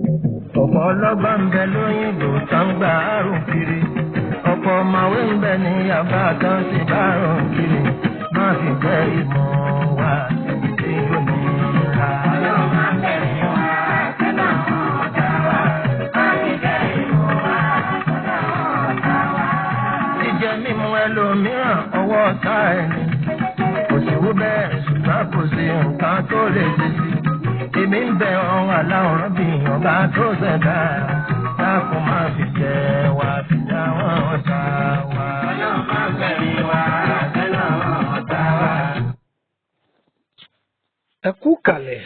ọ̀pọ̀ ọlọ́gbọ́n ń bẹ lóyìnbó tó ń gbà àrùn kiri ọ̀pọ̀ ọ̀mọ̀wé ń bẹ ní yàrá tó ń sì bá àrùn kiri má fi jẹ́ ìmọ̀ wa síbi tí kò ní ra. ọlọ́run máa ń bẹ̀rẹ̀ wá sẹ́nà ọ̀tá wa má fi jẹ́ ìmọ̀ wa sẹ́nà ọ̀tá wa. jíjẹ mímu ẹlòmíràn ọwọ́ ọ̀tá ẹni kò sí wú bẹ́ẹ̀ ṣùgbọ́n kò sí nǹkan tó lè ṣe sí. èmi ń bẹ ọ̀hún aláwòrán bí ọba tó ṣẹ̀dá dákun má fi jẹ wá fi dá wọn ọ̀tá wa. ọlọ́run má bẹ̀rẹ̀ wá sẹ́nà ọ̀tá wa. ẹ kú kalẹ̀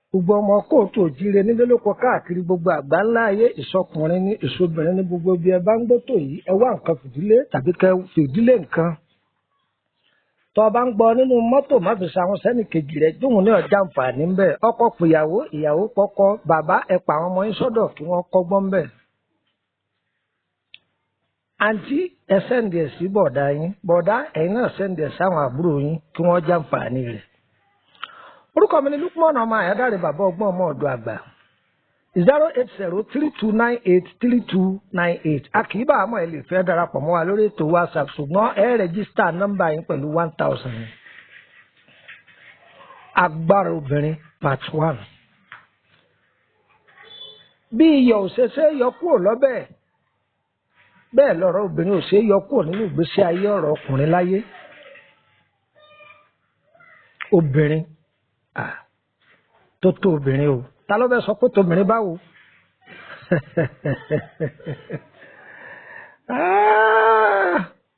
gbogbo ọmọ kóòtù òjíire nílé lóko káàkiri gbogbo àgbá ńlá ayé ìsọkùnrin ní ìsọbìnrin ní gbogbo bí ẹ bá ń gbótò yìí ẹ wá nǹkan fìdílé tàbí kẹ fìdílé nǹkan tọ́ ọ bá ń gbọ́ nínú mọ́tò má fi ṣàwọn sẹ́nì kejì rẹ̀ jóun ní ọjà àǹfààní ń bẹ̀ ọkọ pìyàwó ìyàwó pọkọ bàbá ẹ pa àwọn ọmọ yín sọ́dọ̀ kí wọ́n kọ́gbọ́n ń bẹ̀. àǹtí ẹ sẹ́ǹdì ẹ̀ sí bọ̀dá yín bọ̀dá ẹ̀yin náà sẹ́ǹdì ẹ̀ sáwọn àbúrò yín kí wọ́n já àǹfààní rẹ̀. orúkọ mi ni Lukman ọmọ àyádáre bàbá ọgbọ́n ọmọ ọ̀dọ́ àgbà 08032983298 akíbà àmọ́ ẹ lè fẹ́ darapọ̀ mọ́ wa lórí ètò WhatsApp ṣùgbọ́n ẹ rẹ́gísítà nọ́mbà yín pẹ̀lú 1000 agbára obìnrin part 1. bí iyọ̀ òṣèṣe yọ kúrò lọ́bẹ̀ bẹ́ẹ̀ lọ́rọ̀ obìnrin ò ṣe é yọ kúrò nínú ìgbésí ayé ọ̀rọ̀ ọkùnrin láyé. obìnrin tó tó obìnrin o ta ló fẹ́ sọ pé tóbìnrin báwo.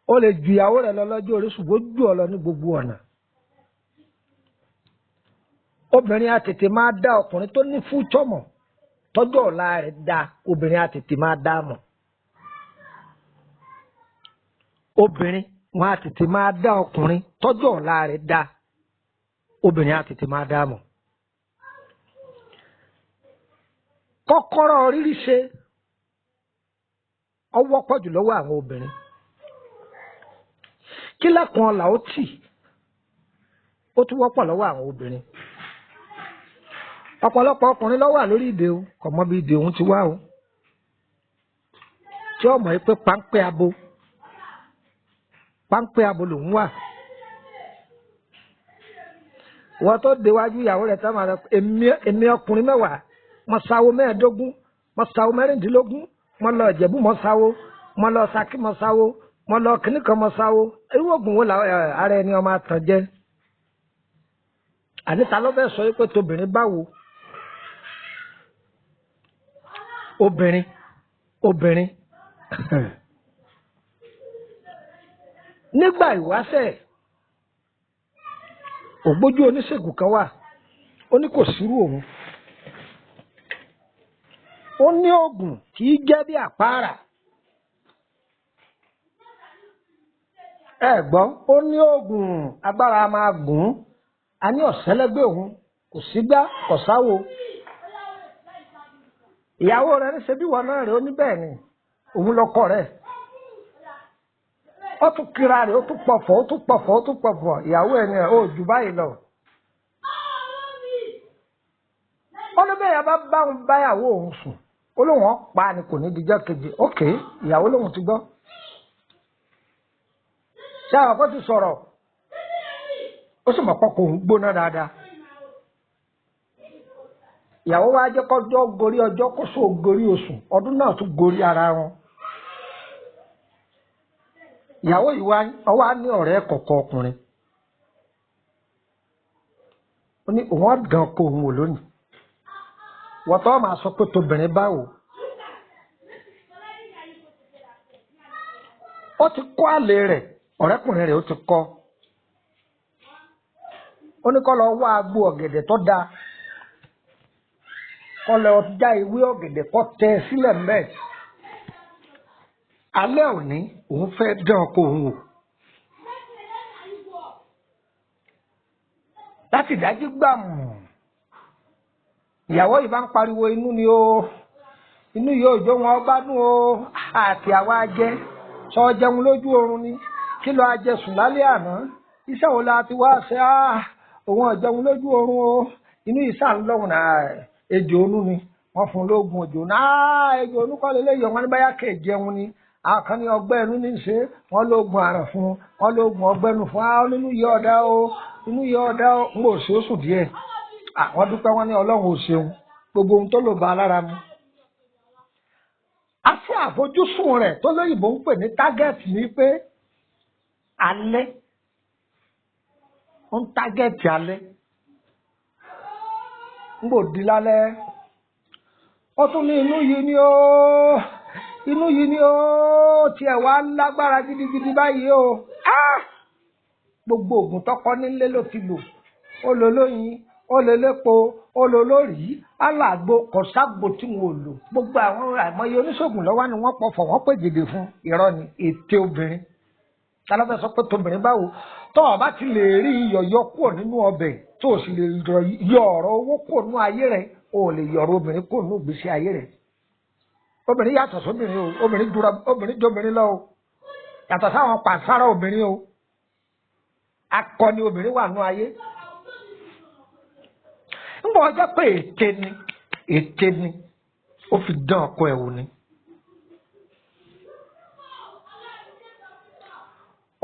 ó lè ju ìyàwó rẹ̀ lọ lọ́jọ́ orí ṣùgbọ́n jù ọ lọ ní gbogbo ọ̀nà. obìnrin á tètè máa dá ọkùnrin tó ní fújọ́ mọ̀ tọ́jú ọ̀la rẹ̀ dá obìnrin á tètè máa dá mọ̀. obìnrin wọn á tètè máa dá ọkùnrin tọ́jú ọ̀la rẹ̀ dá obìnrin á tètè máa dá mọ̀. kọ́kọ́rọ́ rírí ṣe ọwọ́ pọ̀jù lọ́wọ́ àwọn obìnrin. kílẹ̀kùn ọ̀la ó tì ó tún wọ́pọ̀ lọ́wọ́ àwọn obìnrin. ọ̀pọ̀lọpọ̀ ọkùnrin ló wà lórí ìdè o kò mọ bí ìdè òun ti wá o tí ọmọ yìí pé páńpẹ́ abo lòun wà. wọ́n tó déwájú ìyàwó rẹ̀ táwọn àrẹ èmi ọkùnrin mẹ́wàá mo sáwó 15 mo sáwó 16 mo lọ Ìjẹ̀bú mo sáwó mo lọ Ṣakí mo sáwó mo lọ kìnnìkan mo sáwó irú oògùn wo làwọn ara ẹni ọmọ àtàn jẹ. àníta ló fẹ́ sọ yìí pé tóbìnrin báwo. obìnrin nígbà ìwáṣẹ̀ ògbójú oníṣègùn kan wà ó ní kò sírú òun ó ní oògùn kì í jẹ́ bí àpáàrà ẹ gbọ́ ó ní oògùn agbára máa gùn á ní ọ̀sẹ́lẹ́gbẹ́ òun kò sígbá kò sáwo ìyàwó rẹ̀ ní ṣe bí wọn náà rẹ̀ ó ní bẹ́ẹ̀ ni òun lọ́kọ rẹ̀ ó tún kíra rẹ̀ ó tún pọ̀fọ̀ ìyàwó ẹ̀ ní ẹ̀ ó jù báyìí lọ. ó ní bẹ́ẹ̀ yà bá òun báyàwó òun sùn ó lóun ọ̀pá ni kò ní dijọ́ kejì ókè ìyàwó lòun ti gbọ́. ṣé àwọn kan ti sọ̀rọ̀ ó sì mọ̀ pọ́kọ̀ òun gbóná dáadáa. ìyàwó wa jẹ́ kọjọ́ gorí ọjọ́ kó so gorí oṣù ọdún náà tún gorí ara wọn. ìyàwó yìí wá ní ọ̀rẹ́ kọ̀ọ̀kan ọkùnrin ó ní òun ọ̀dàn kó òun wò lónìí wọ́n tó máa sọ pé tóbìnrin báwo. ó ti kọ́ àlè rẹ̀ ọ̀rẹ́kùnrin rẹ̀ ó ti kọ́ ó ní kó lọ wá agbó ọ̀gẹ̀dẹ̀ tó dáa kó lọ já ewé ọ̀gẹ̀dẹ̀ kó tẹ sílẹ̀ mbẹ́ alẹ́ òní òun fẹ́ dán ọkọ òun wò láti dájú gbàmù ìyàwó yìí bá ń pariwo inú ni o inú yóò jó wọn gbádùn o àti àwa jẹ sọ jẹun lójú oorun ni kí ló ajẹsùn lálẹ́ àná iṣẹ́ wo la ti wá ṣe òun ọ̀jẹun lójú oorun o inú ìsà ń lọ́hùn náà ejò onú ni wọ́n fún lóògùn ejò onú ejò onú kọ́ lélẹ́yìí wọ́n ní báyà kè jẹun ni àkàn ní ọgbẹ́ inú ní í ṣe wọ́n lóògùn àrùn fún wọ́n lóògùn ọgbẹ́ inú fún nínú yẹ ọ̀dá o inú yẹ ọ̀dá o ń bò ṣe ó sùn díẹ̀ àwọn dúpẹ́ wọn ní ọlọ́run ò ṣeun gbogbo ohun tó lò bá lára mu. àti àfojúsùn rẹ̀ tó lóyìnbó ń pè ní tágẹ́ẹ̀tì ni pé alẹ́ ń tágẹ́ẹ̀tì alẹ́ ń bò di lálẹ́ ó tún ní inú yìí ni ó tiẹ̀ wá lágbára gidigidi báyìí o gbogbo oògùn tọkọ nílé ló ti lò ó lò lóyin ó lò lépo ó lò lórí alàgbo kọ̀ságbo tí wọn ò lò gbogbo àwọn àìmọye oníṣègùn lọ́wọ́ ni wọ́n pọ̀fọ̀ wọ́n pè gèdè fún irọ́ ni ète obìnrin tálọ́fẹ́ sọ pé tóbìnrin báwo tó o bá ti lè rí iyọ̀ yọ kúrò nínú ọbẹ̀ tó o sì lè yọ ọ̀rọ̀ owó kúrò nínú ayé rẹ̀ o ò lè yọ̀rọ̀ obìnrin kúrò nínú ìgbésí ayé rẹ̀ obìnrin yàtọ̀ sóbìnrin o obìnrin jóbìnrin lọ o yàtọ̀ sáwọn pàṣárà obìnrin o akọni obìnrin wà nínú ayé ń bọ̀ ọjọ́ pé ète ni ó fi dán ọkọ ẹ̀ wò ni.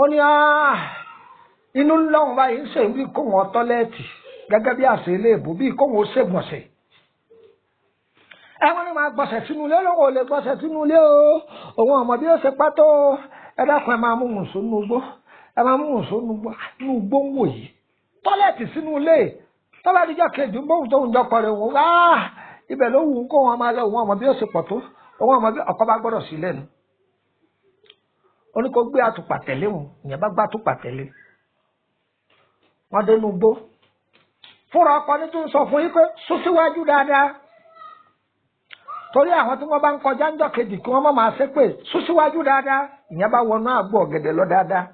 ó ní inú ńlọ́run báyìí ń ṣe bí kó wọn tọ́lẹ́ẹ̀tì gẹ́gẹ́ bí àṣẹ iléèbó bí kó wọn ó ṣègbọ̀nsẹ̀. ẹ̀wọ̀n ni máa gbọ̀nsẹ̀ sínú ilé lóko ò lè gbọ̀nsẹ̀ sínú ilé o òun ọmọ bí ó ṣe pátó ẹ dákun ẹ máa mú mùsùn nínú igbó ẹ máa mú mùsùn nínú igbó ń wò yìí tọ́lẹ́ẹ̀tì sínú ilé tọ́lá díjọ́ kejì bóun tó ń jọkọ rẹ̀ wọ́n ibẹ̀ ló wù ú kó wọn máa lọ òun ọmọ bí ó ṣe pọ̀ tó òun ọmọ bí ọkọ bá gbọ́dọ̀ sí lẹ́nu ó ní kó gbé àtùpà tẹ̀lé wọn ìyẹn bá gbá àtùpà tẹ̀lé wọn dénú gbó fúnra ọkọ ní tó ń sọ fún yín pé sún síwájú dáadáa torí àwọn tí wọ́n bá ń kọjá ń jọ kejì kí wọ́n má máa ṣe pé sún síwájú dáadáa ìyẹn bá wọnú àgbo ọ̀gẹ̀dẹ̀ lọ dáadáa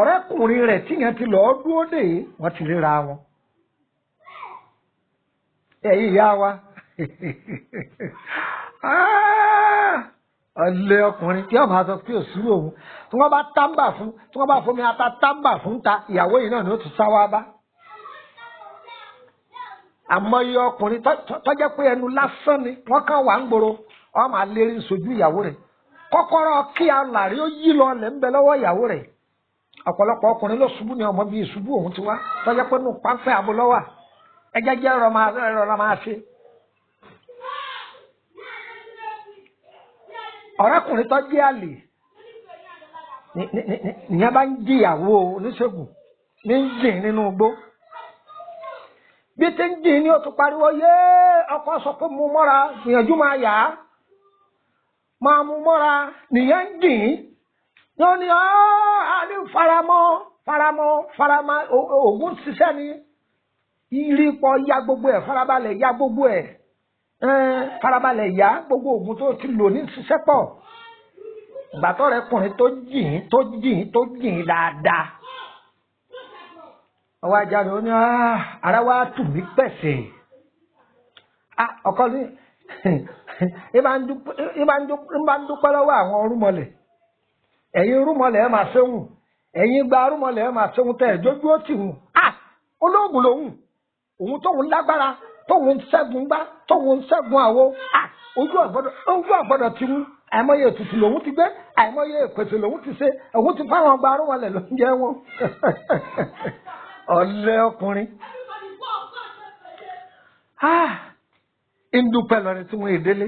ọ̀rẹ́kùnrin rẹ̀ tíyẹn ti lọ́ọ́ dúró dè é wọ́n ti ríra wọn ẹ̀yin ìyá wa ọ̀lẹ́ ọkùnrin tí ọmọ aṣọ tí ò sí òun tí wọ́n bá tábà fún tí wọ́n bá fomi ata tábà fún ta ìyàwó yìí náà ni ó ti sá wá bá àmọye ọkùnrin tọ́jẹ́ pé ẹnu lásán ni wọ́n kàn wá ń gbòòrò wọ́n máa lérí sojú ìyàwó rẹ̀ kọ́kọ́rọ́ kí alàrí ó yí lọ lẹ́ ń bẹ lọ́wọ́ ìyàwó rẹ̀ ọ̀pọ̀lọpọ̀ ọkùnrin ló ṣubú ní ọmọ bíi ṣubú òun ti wá tọ́jẹ́ pé nù páńpẹ́ àbúlọ́wà ẹjẹ́ jẹ́ ẹ̀rọ máa ṣe. ọ̀rẹ́kùnrin tó jẹ́ àlè nìyẹn bá ń jìyàwó oníṣègùn ní ń jìn nínú igbó bí tí ń jìn ní o tún pariwo yé ọkọ sọ pé mú mọ́ra gbìyànjú máa yá máa mú mọ́ra nìyẹn ń jìn yóò ní àní faramọ́ ògùn ṣiṣẹ́ ni ìrìpọ̀ ya gbogbo ẹ̀ farabalẹ̀ ya gbogbo ẹ̀ farabalẹ̀ ya gbogbo ògùn tó ti lò ní ṣiṣẹ́ pọ̀ ìgbàtọ́ rẹ̀ kùnrin tó jìn dáadáa ọwọ́ ajá rẹ̀ ó ní ara wa tù mí pẹ̀sẹ̀ ọkọ ní ìbá ń dúpẹ́ lọ́wọ́ àwọn orúmọlẹ̀ ẹ̀yin rúmọlẹ̀ ẹ̀ máa ṣéhùn ẹ̀yin gba rúmọlẹ̀ ẹ̀ máa ṣéhùn tẹ̀ jójú ó tì hùn olóògùn lòun òun tóun lágbára tóun ń ṣẹ́gun gbá tóun ń ṣẹ́gun àwo ojú àgbọ́dọ̀ ti mú àìmọye ètùtù lòun ti gbé àìmọye ìpèsè lòun ti ṣe òun ti fáwọn ọgbà rúmọlẹ̀ ló ń jẹ wọn ọ̀lẹ́ ọkùnrin ń dúpẹ́ lọ́rin tí wọ́n èdélé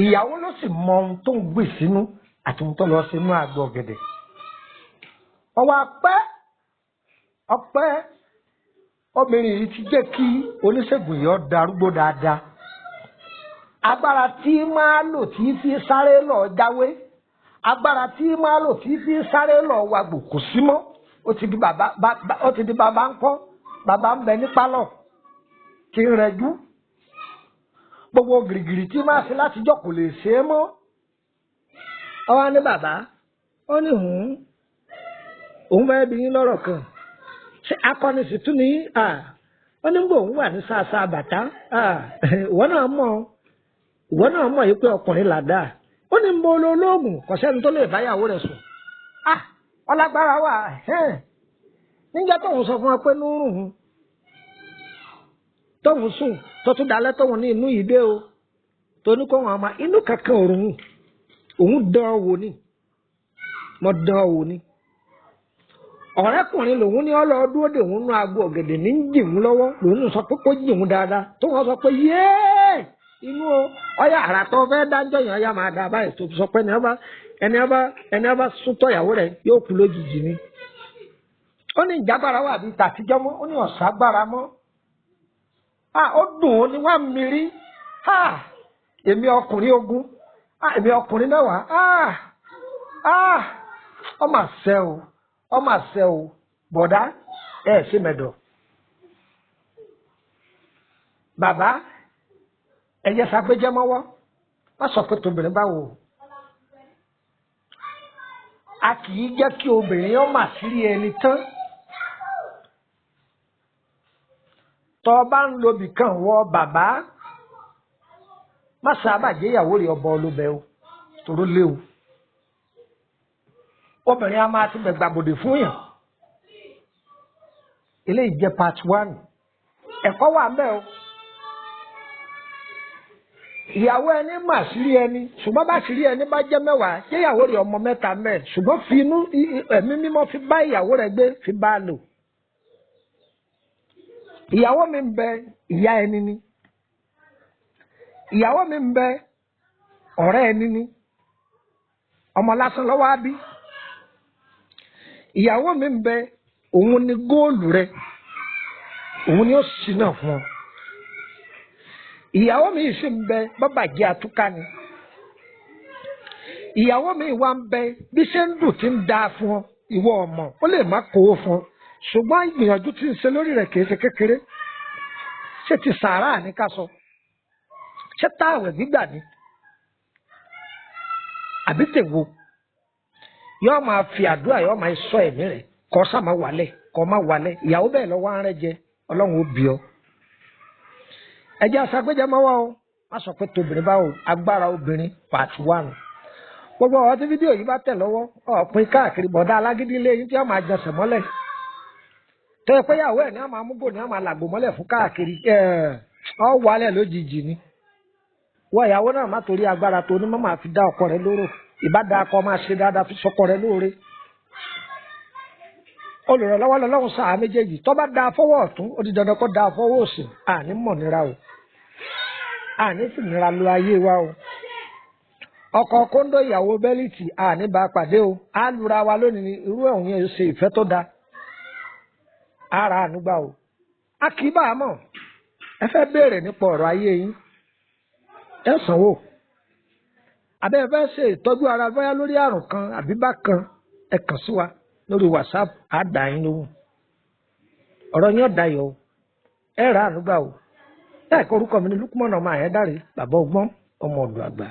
ìyàwó ló sì mọ ohun tó ń gbè sínú àti ohun tó lọ sínú àgbọ̀ ọ̀gẹ̀dẹ̀ ọwọ́ ọpẹ́ obìnrin yìí ti jẹ́ kí oníṣègùn yìí ó darúgbó dáadáa agbára tí máa lò tí fi sáré lọ jáwé agbára tí máa lò tí fi sáré lọ wàgbò kò sí mọ́ ó ti di bàbá ń kọ́ bàbá ń bẹ ní pálọ̀ kí n rẹjú gbogbo gìrìgìrì tí máa ṣe látijọ́ kò lè ṣe é mọ́ ọwọ́ ní bàbá ó ní òun fẹ́ bí yín lọ́rọ̀ kan ṣé akọni sì tún ní ó ní gbò òun wà ní sáàsá bàtà ìwọ náà mọ̀ yìí pé ọkùnrin làdá ó ní mo lo olóògùn kò sẹ́ni tó lè báyàwó rẹ̀ sùn ọlágbára wà níjẹ́ tóun sọ fún ọ pé nírùn tóun sùn tó tún dalẹ́ tóun ní inú yìí dé o tó ní kó wọn máa inú kankan òun dán wò ni mo dán wò ni ọ̀rẹ́kùnrin lòun ní ọlọ́ọ̀dún òde òun nú aago ọ̀gẹ̀dẹ̀ ní jìmú lọ́wọ́ lòun sọ pé kó jìmú dáadáa tó wọ́n sọ pé yéé inú ọyà àrà tó fẹ́ dájọ́ yẹn ọyà máa dá báyìí tó sọ pé ẹni ọba súntọ̀ ìyàwó rẹ̀ yóò kú lójijì ni ó ní ìjágbára wà bíi tàtijọ́ mọ́ ó ní ọ̀ságbára mọ́ ó dùn ó ní wá mírí èmi ọkùnrin ogun èmi ọkùnrin mẹ́wàá ọmọ àṣẹ o bọ̀dá ṣe mẹ́dọ̀ bàbá ẹ̀yẹ sàgbéjẹ́ mọ́wọ́ má sọ pé tóbìnrin báwo a kì í jẹ́ kí obìnrin ó mà sírí ẹni tán tọ́ bá ń lo bìkan wọ bàbá má sábà jẹ́ ìyàwó rẹ̀ ọba olóbẹ̀ o tòró léwu obìnrin a máa ti bẹ̀ gbàbòdè fún yàn eléyìí jẹ́ part 1 ẹ̀kọ́ wà ń bẹ̀ o ìyàwó ẹni mà sírí ẹni ṣùgbọ́n bá sírí ẹni bá jẹ́ 10 jẹ́ ìyàwó rẹ̀ ọmọ 3 mẹ́ ṣùgbọ́n fi inú ẹ̀mí mímọ́ fi bá ìyàwó rẹ̀ gbé fi bá a lò ìyàwó mi ń bẹ ìyá ẹni ni ìyàwó mi ń bẹ ọ̀rẹ́ ẹni ni ọmọ lásán lọ́wọ́ á bí ìyàwó mi ń bẹ òun ni góòlù rẹ òun ni ó sì náà fún ọ ìyàwó mi sì ń bẹ bàbàjẹ́ àtúkà ni ìyàwó mi wá ń bẹ bí ṣe ń dùn tí ń dáa fún ọ ìwọ ọmọ ó lè má kó o fún ọ ṣùgbọ́n ìgbìyànjú tí ń ṣe lórí rẹ̀ kìí ṣe kékeré ṣé ti sàárà ní ká sọ ṣé táwẹ̀ gbígbà ni àbí tèwo yóò máa fi àdúrà yóò máa sọ ẹ̀mí rẹ̀ kọ́ sá máa wálẹ̀ kọ́ máa wálẹ̀ ìyàwó bẹ́ẹ̀ lọ́wọ́ arẹ́ jẹ ọlọ́run ó bí ọ. ẹjẹ́ aṣàgbéjẹ́ máa wá o má sọ pé tóbìnrin báwo agbára obìnrin part 1 gbogbo ọ̀rọ̀ tí fídíò yìí bá tẹ̀ lọ́wọ́ ọ̀pin káàkiri bọ̀dá alágídí ilé yín tí wọ́n máa jẹsẹ̀ mọ́lẹ̀ tó yẹ pé ìyàwó ẹ̀ ní wọ́n máa mú bò ní wọ́n máa làgbò mọ́lẹ̀ fún káàkiri ọ wálẹ̀ lójijì ni wọ́n ìyàwó náà má torí agbára tó ní mọ́ máa fi dá ọkọ rẹ̀ lóró ìbádá akọ máa ṣe dáadáa fi sọkọ rẹ̀ lóore olùrànlọ́wọ́ lọ́lọ́run sáà méjèèjì tó bá dáa fọwọ́ ọ̀tún ó di dandan kó dáa fọwọ́ òsì àní mọ̀ nira o àní sì nira lo ayé wa o ọkọ kóńdó ìyàwó bẹ́líìtì àní bá pàdé o á lura wa lónìí ní irú ẹ̀hún yẹn ṣe ìfẹ́ tó da ara ànúgbà o a kì í bá a mọ̀ ẹ fẹ́ béèrè nípa ọ̀rọ̀ ayé yín ẹ sanwó àbẹ́ ẹ fẹ́ ṣe ìtọ́jú ara bóyá lórí àrùn kan àbí bákan ẹ kàn sí wa lórí WhatsApp á dá yín lóhùn ọ̀rọ̀ yín ọ̀dà yọ̀ o ẹ rà ànúgbà o ẹ̀kọ́ orúkọ mi ní Lukman ọmọ Àyẹ́dàrẹ́ bàbá ọgbọ́n ọmọ ọ̀dọ̀ àgbà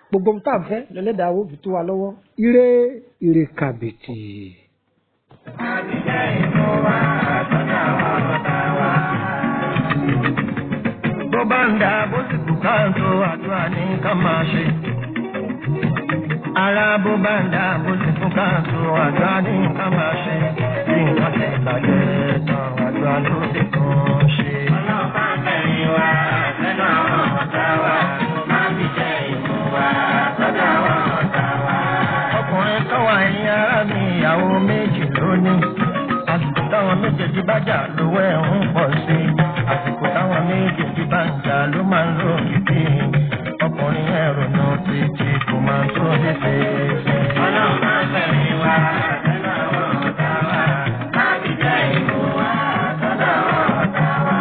gbogbo ohun tá à ń fẹ́ lẹ́lẹ́dàá owó fi tó wa lọ́wọ́ ire kàbìtì. bó bá ń dà bó sì kú káàtó àdúrà ní ká máa ṣe. ara bó bá ń dà bó sì kú káàtó àdúrà ní ká máa ṣe. bí nǹkan tẹ̀ bàjẹ́ tán àdúrà ló ti kàn ṣe. ọlọ́pàá bẹ̀rẹ̀ wá sẹ́nu àwọn ọ̀tá wa máa fi jẹ́ ìmú wa sọ́dọ̀ àwọn ọ̀tá wa. ọkùnrin kan wà ní ara mi ìyàwó méjì lónìí. àsìkò táwọn méjèèjì bá jà lówó ẹ̀ ń pọ̀ sí i. àsìkò táwọn méjèèjì bá ń jà ló máa ń lò kìkì. ọkùnrin ẹ̀rọ náà títí kò máa tó ṣe. ọlọ́pàá bẹ̀rẹ̀ wá sẹ́nu àwọn ọ̀tá wa máa fi jẹ́ ìmú wa sọ́dọ̀ àwọn ọ̀tá wa.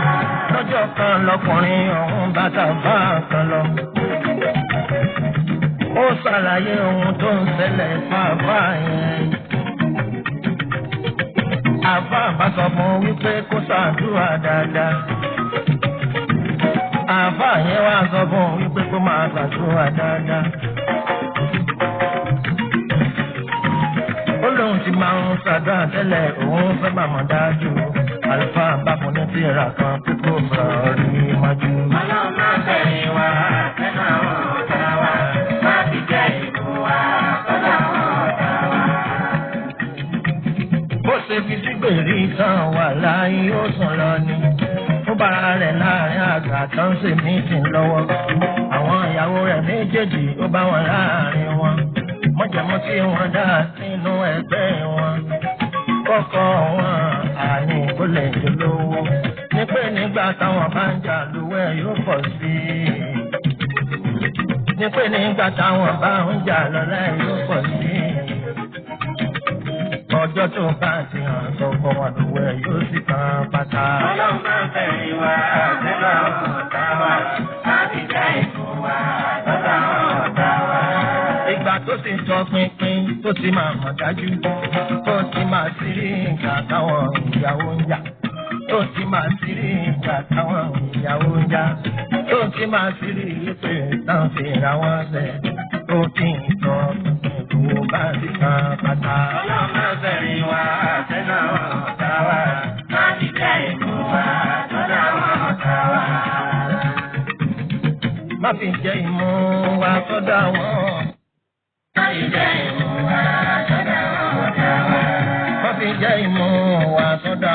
lọ́jọ́ kan lọkùnrin ọ̀hún bàtà bá kan lọ. ó ṣàlàyé ohun tó ń ṣẹlẹ̀ fáfá yẹn. àfá bá sọ fún wípé kó ṣàdúrà dáadáa. àfá yẹn wá sọ fún wípé kó máa ṣàdúrà dáadáa. ó lóun ti máa ń ṣàdúrà tẹ́lẹ̀ òun fẹ́ bàmọ́ dájú. àlùfáà bá fún ní tírà kan pé kó bọ̀ rí mọ́jú. ọlọ́run máa bẹ̀rẹ̀ wá sẹ́nu àwọn ọ̀tá wa máa fi jẹ́ ìlú wa sọ́dọ̀ àwọn ọ̀tá wa. bó ṣe fi sígbèrè tán wà láyé ó sùn lọ ni. ó bá bára rẹ̀ láàrin àgbà tó ń ṣe mítìn lọ́wọ́. Àwọn ìyàwó rẹ̀ méjèèjì ó bá wọn láàrin wọn. Mọ̀jẹ̀mọ́ tí wọ́n dá sínú ẹgbẹ́ wọn. Kọ́kọ́ wọn àní kó lè dolówó. Ní pé nígbà táwọn bá ń jà lúwẹ̀ yóò pọ̀ sí i. Ní pé nígbà táwọn bá ń jà lọ́lá yóò pọ̀ sí i. Ọjọ́ tó bá ti hàn sọ́kọ́ wọn lúwẹ̀ yóò sì tán pátá. Ọlọ́run máa ń fẹ̀rí wa nínú àwọn ọ̀tá wa láti jẹ́ ìfún wa lọ́dọ̀ àwọn ọ̀tá wa. Ìgbà tó ti tọ pinpin tó ti máa mọ̀ dájú. Tó ti máa sí rí ìgbà táwọn ìyàwó ń jà. Tó ti máa sí rí ìgbà táwọn ìyàwó ń jà. Tó ti máa sí rí ìpè táwọn fi ra wọn sẹ̀. Tó ti ń tọ pinpin tó bá ti kan pátá. Ọlọ́run máa ń fẹ̀rí wa nínú àwọn ọ̀tá wa láti jẹ́ ìfún wa lọ́dọ̀ àwọn ọ̀tá wa. Má fi jẹ́ ìmú wa sọ́dọ̀ àwọn. Má fi jẹ́ ìfún wa lọ́dọ̀ àwọn ọ̀tá wa. Má fi jẹ́ ìmú wa sọ́dọ̀